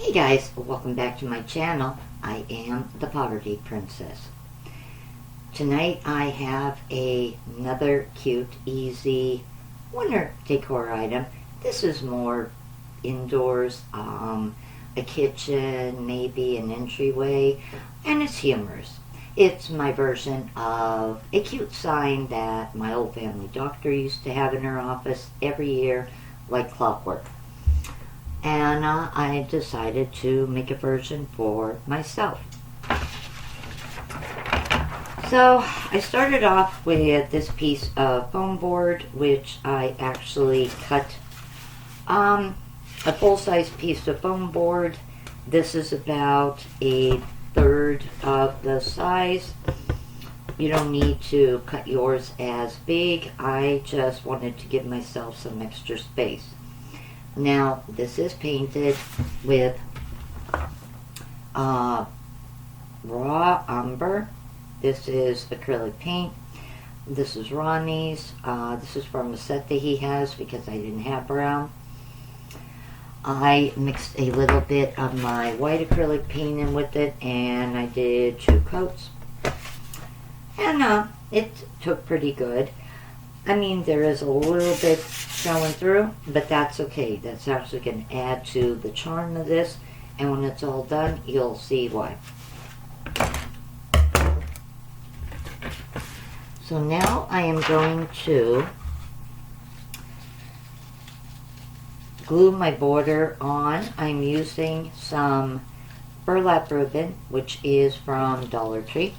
Hey guys, welcome back to my channel. I am the Poverty Princess. Tonight I have another cute, easy winter decor item. This is more indoors, a kitchen, maybe an entryway, and it's humorous. It's my version of a cute sign that my old family doctor used to have in her office every year, like clockwork. And I decided to make a version for myself. So I started off with this piece of foam board, which I actually cut a full-size piece of foam board. This is about a third of the size. You don't need to cut yours as big. I just wanted to give myself some extra space. Now, this is painted with raw umber. This is acrylic paint. This is Ronnie's. This is from a set that he has because I didn't have brown. I mixed a little bit of my white acrylic paint in with it, and I did 2 coats. And it took pretty good. I mean, there is a little bit showing through, but that's okay. That's actually going to add to the charm of this, and when it's all done, you'll see why. So now I am going to glue my border on. I'm using some burlap ribbon, which is from Dollar Tree,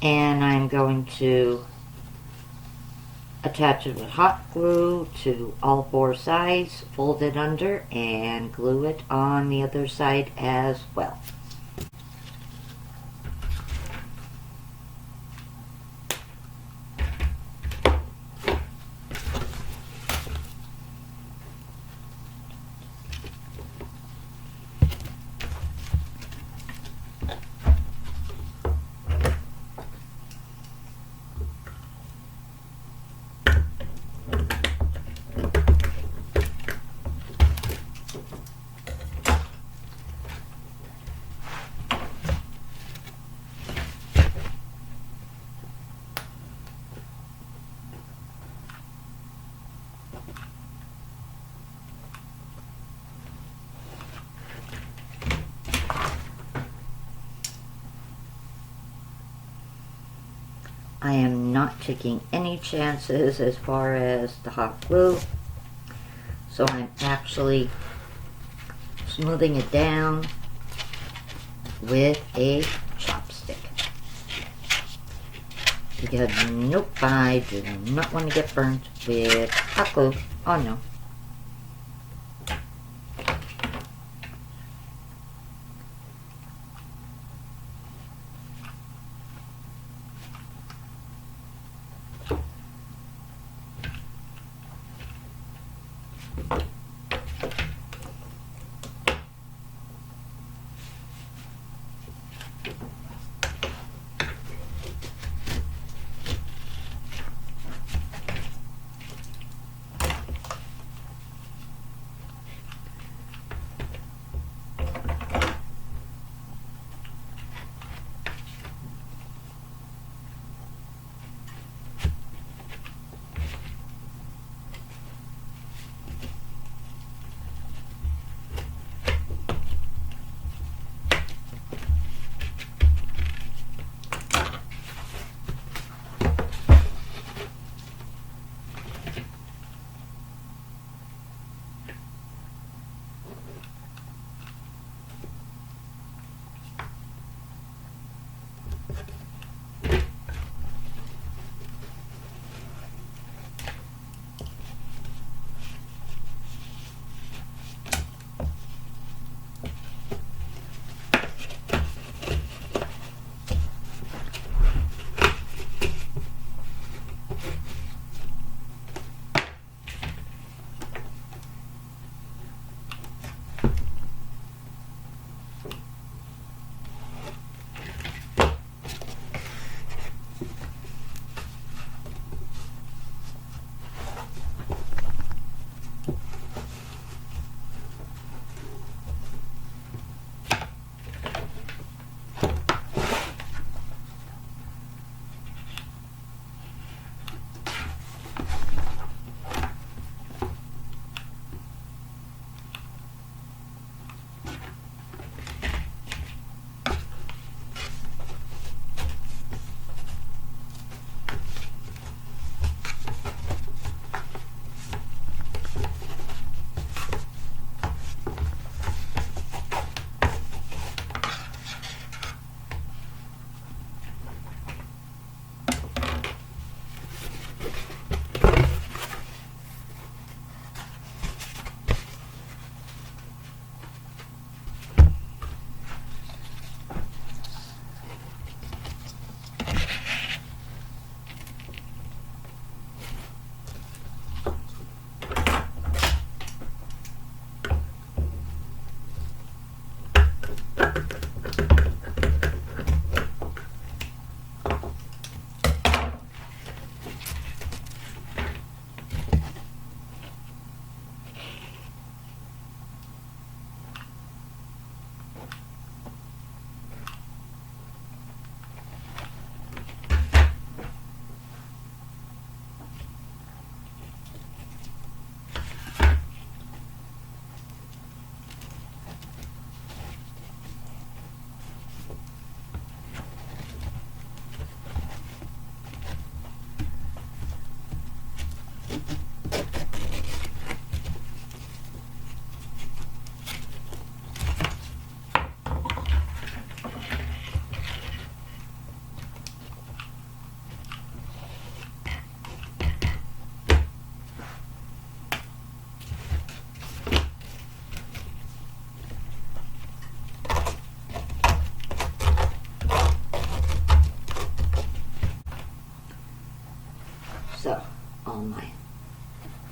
and I'm going to attach it with hot glue to all 4 sides, fold it under, and glue it on the other side as well. I am not taking any chances as far as the hot glue, so I'm actually smoothing it down with a chopstick. Because nope, I do not want to get burnt with hot glue. Oh no.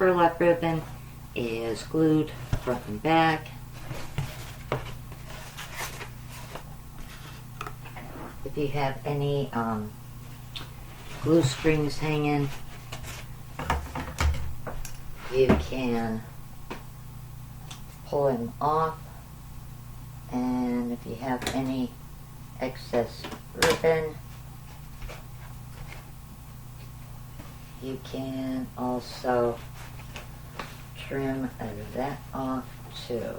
burlap ribbon is glued front and back. If you have any glue strings hanging, you can pull them off, and if you have any excess ribbon, you can also trim that off too.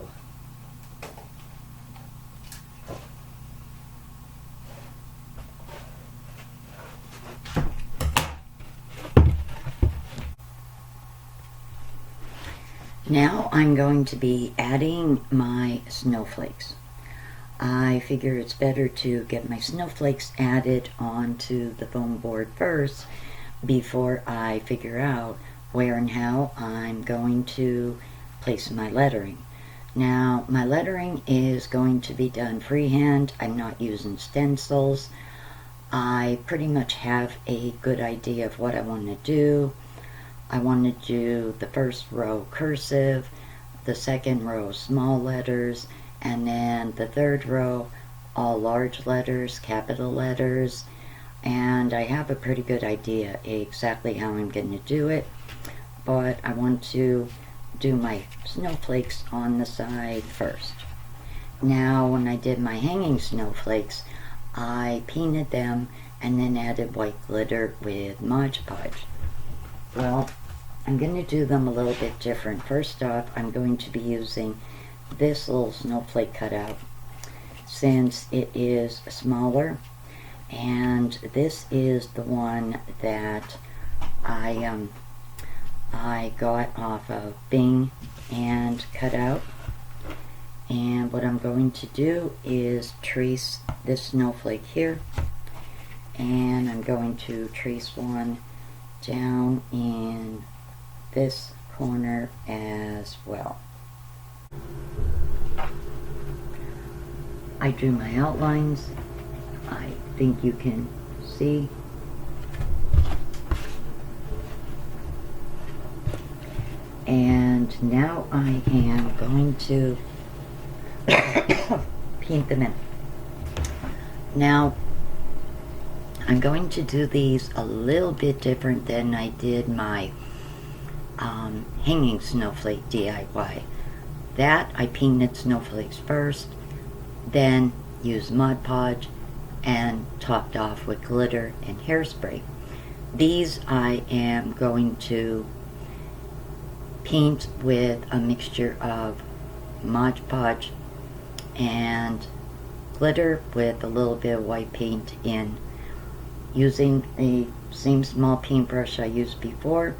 Now I'm going to be adding my snowflakes. I figure it's better to get my snowflakes added onto the foam board first before I figure out where and how I'm going to place my lettering. Now, my lettering is going to be done freehand. I'm not using stencils. I pretty much have a good idea of what I want to do. I want to do the first row cursive, the second row small letters, and then the third row all large letters, capital letters, and I have a pretty good idea exactly how I'm going to do it, but I want to do my snowflakes on the side first. Now, when I did my hanging snowflakes, I painted them and then added white glitter with Mod Podge. Well, I'm going to do them a little bit different. First off, I'm going to be using this little snowflake cutout since it is smaller, and this is the one that I got off of Bing and cut out. And what I'm going to do is trace this snowflake here, and I'm going to trace one down in this corner as well. I drew my outlines. I think you can see. And now I am going to paint them in. Now, I'm going to do these a little bit different than I did my hanging snowflake DIY. That I painted snowflakes first, then used Mod Podge and topped off with glitter and hairspray. These I am going to paint with a mixture of Mod Podge and glitter with a little bit of white paint in. Using the same small paintbrush I used before,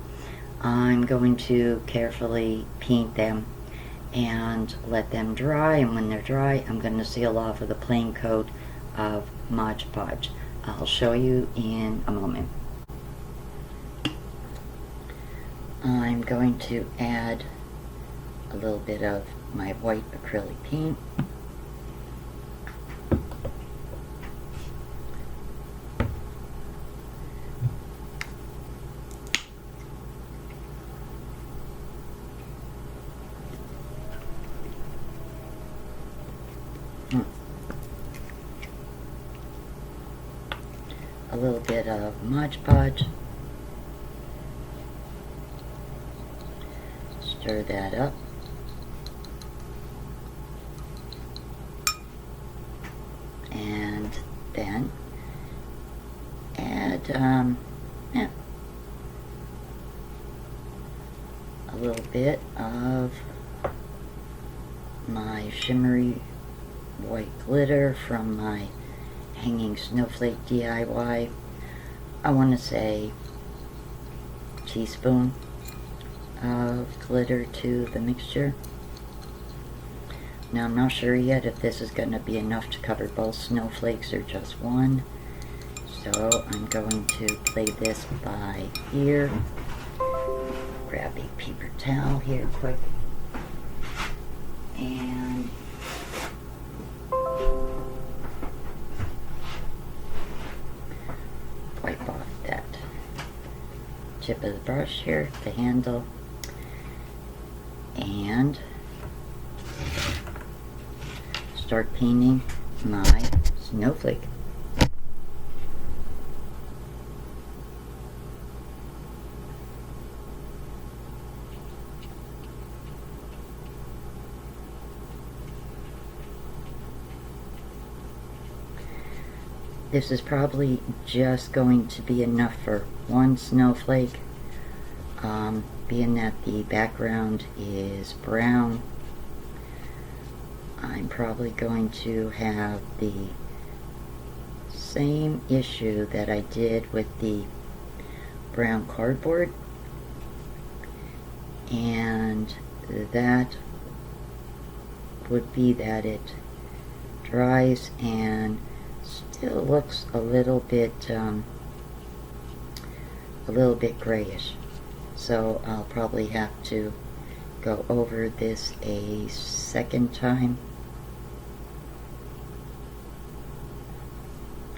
I'm going to carefully paint them and let them dry, and when they're dry, I'm going to seal off with a plain coat of Mod Podge. I'll show you in a moment. I'm going to add a little bit of my white acrylic paint. A little bit of Mod Podge. Stir that up. And then add a little bit of my shimmery white glitter from my hanging snowflake DIY. I want to say teaspoon of glitter to the mixture. Now I'm not sure yet if this is going to be enough to cover both snowflakes or just one, so I'm going to play this by ear. Grab a paper towel here quick and wipe off that tip of the brush here, the handle, and start painting my snowflake. This is probably just going to be enough for one snowflake, being that the background is brown. I'm probably going to have the same issue that I did with the brown cardboard, and that would be that it dries and still looks a little bit grayish. So I'll probably have to go over this a second time,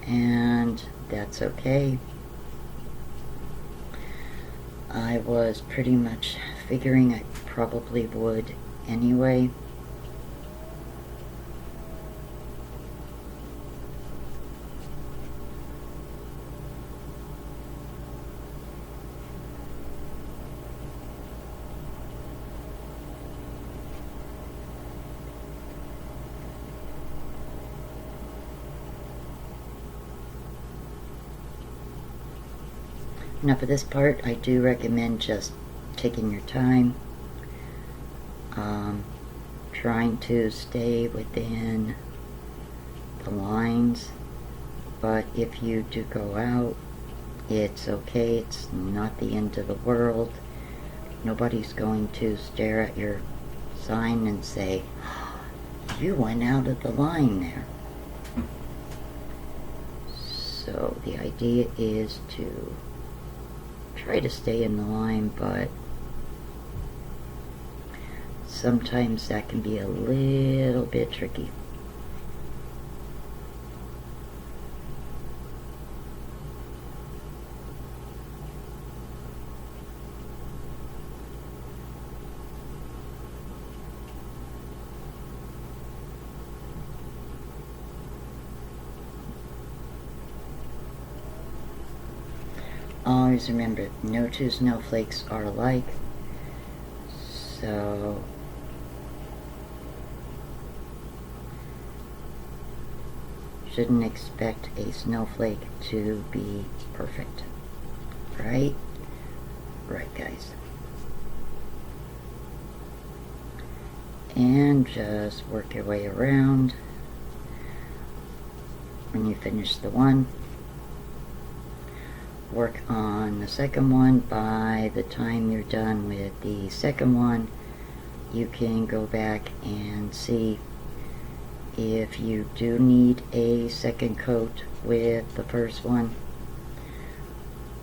and that's okay. I was pretty much figuring I probably would anyway. Now for this part, I do recommend just taking your time, trying to stay within the lines, but if you do go out, it's okay. It's not the end of the world. Nobody's going to stare at your sign and say, you went out of the line there. So the idea is to try to stay in the line, but sometimes that can be a little bit tricky. Always remember, no two snowflakes are alike, so shouldn't expect a snowflake to be perfect, right? Right, guys. And just work your way around. When you finish the one, work on the second one. By the time you're done with the second one, you can go back and see if you do need a second coat with the first one,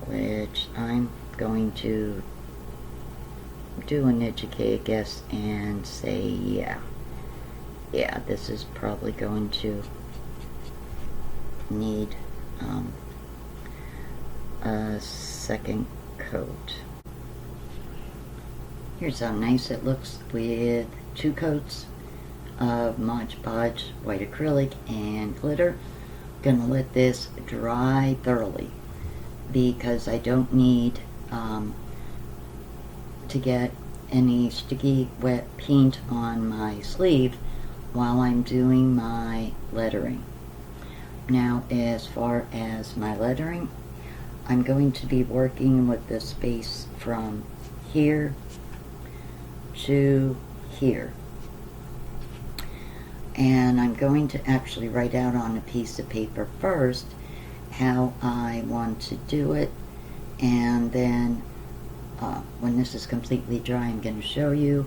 which I'm going to do an educated guess and say yeah, this is probably going to need a second coat. Here's how nice it looks with two coats of Mod Podge white acrylic and glitter. Gonna let this dry thoroughly because I don't need to get any sticky wet paint on my sleeve while I'm doing my lettering. Now, as far as my lettering, I'm going to be working with the space from here to here. And I'm going to actually write out on a piece of paper first how I want to do it, and then when this is completely dry, I'm going to show you,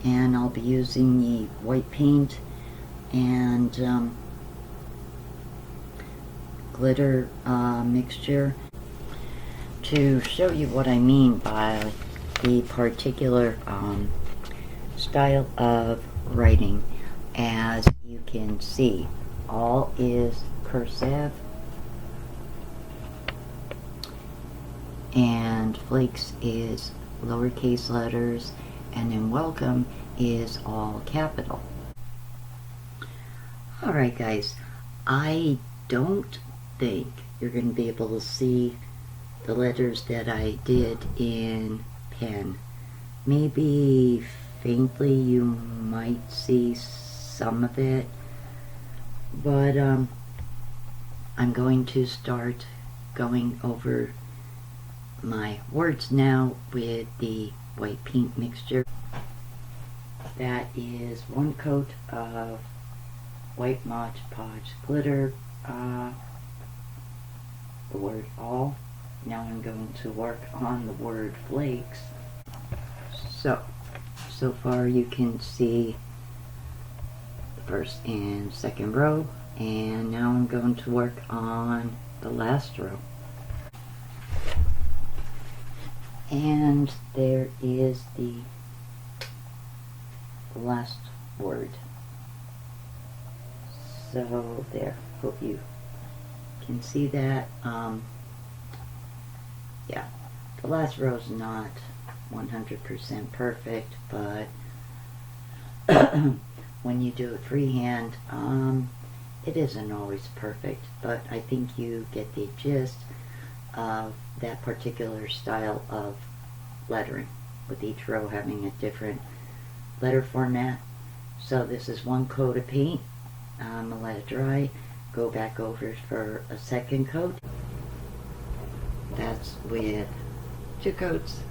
and I'll be using the white paint and glitter mixture to show you what I mean by the particular style of writing. As you can see, all is cursive and Flakes is lowercase letters and then welcome is all capital. Alright guys, I don't think you're going to be able to see the letters that I did in pen. Maybe faintly you might see some of it, but I'm going to start going over my words now with the white paint mixture. That is 1 coat of white Mod Podge glitter, the word all. Now I'm going to work on the word flakes. So far you can see the first and second row, and now I'm going to work on the last row. And there is the last word. So there, hope you can see that. Yeah, the last row is not 100% perfect, but when you do it freehand, it isn't always perfect, but I think you get the gist of that particular style of lettering, with each row having a different letter format. So this is 1 coat of paint. I'm going to let it dry, go back over it for a second coat. That's with 2 coats.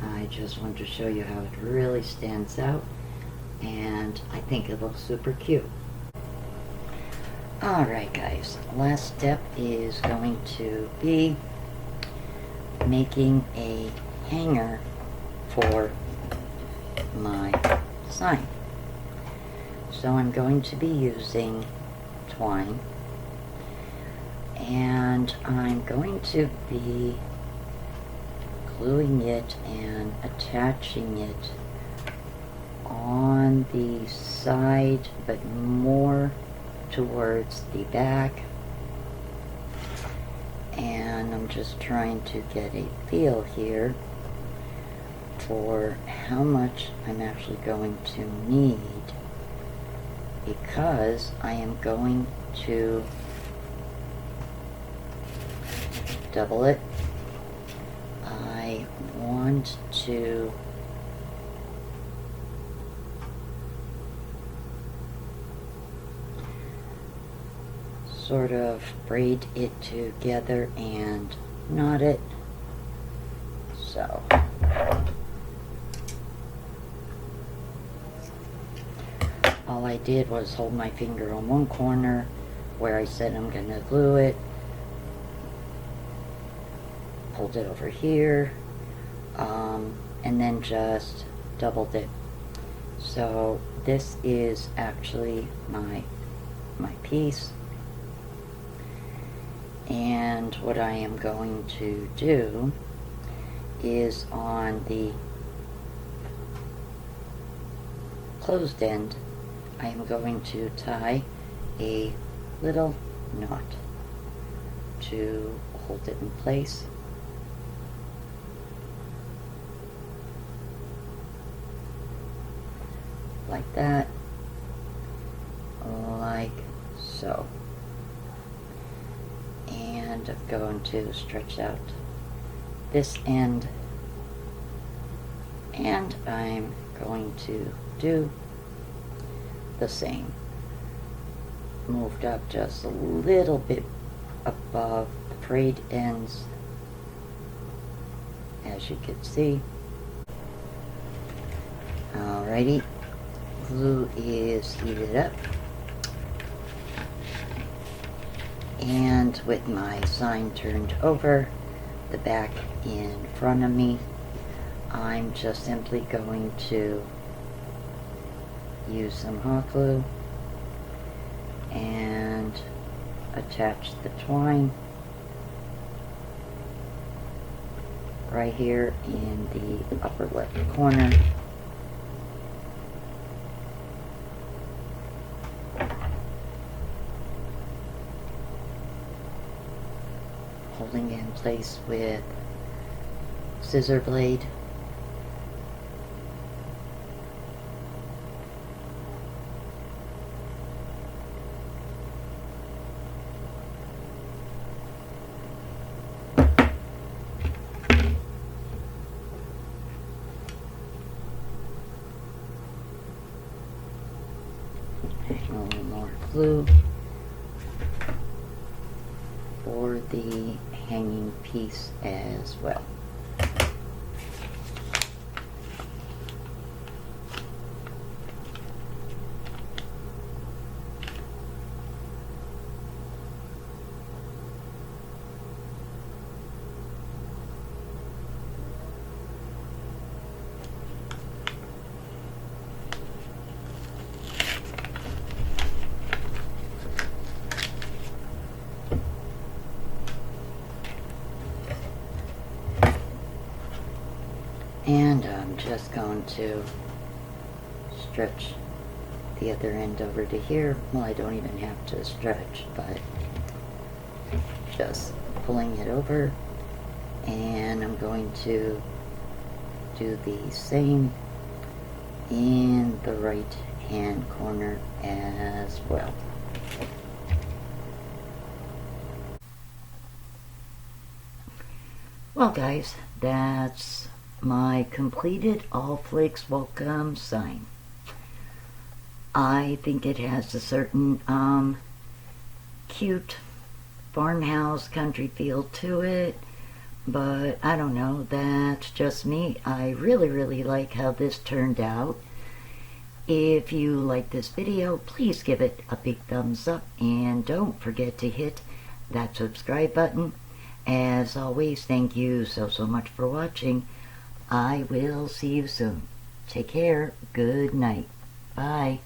I just wanted to show you how it really stands out, and I think it looks super cute. Alright guys, last step is going to be making a hanger for my sign. So I'm going to be using twine, and I'm going to be gluing it and attaching it on the side, but more towards the back. And I'm just trying to get a feel here for how much I'm actually going to need, because I am going to double it. I want to sort of braid it together and knot it. So all I did was hold my finger on one corner where I said I'm going to glue it, pulled it over here, and then just doubled it. So this is actually my piece, and what I am going to do is on the closed end, I am going to tie a little knot to hold it in place. Like that, like so. And I'm going to stretch out this end, and I'm going to do the same. Moved up just a little bit above the frayed ends, as you can see. Alrighty, glue is heated up, and with my sign turned over, the back in front of me, I'm just simply going to use some hot glue and attach the twine right here in the upper left corner. Holding it in place with scissor blade. more glue for the hanging piece as well. And I'm just going to stretch the other end over to here. Well, I don't even have to stretch, but just pulling it over. And I'm going to do the same in the right hand corner as well. Well, guys, that's my completed All Flakes Welcome sign. I think it has a certain cute farmhouse country feel to it, but I don't know, that's just me. I really like how this turned out. If you like this video, please give it a big thumbs up and don't forget to hit that subscribe button. As always, thank you so much for watching. I will see you soon. Take care. Good night. Bye.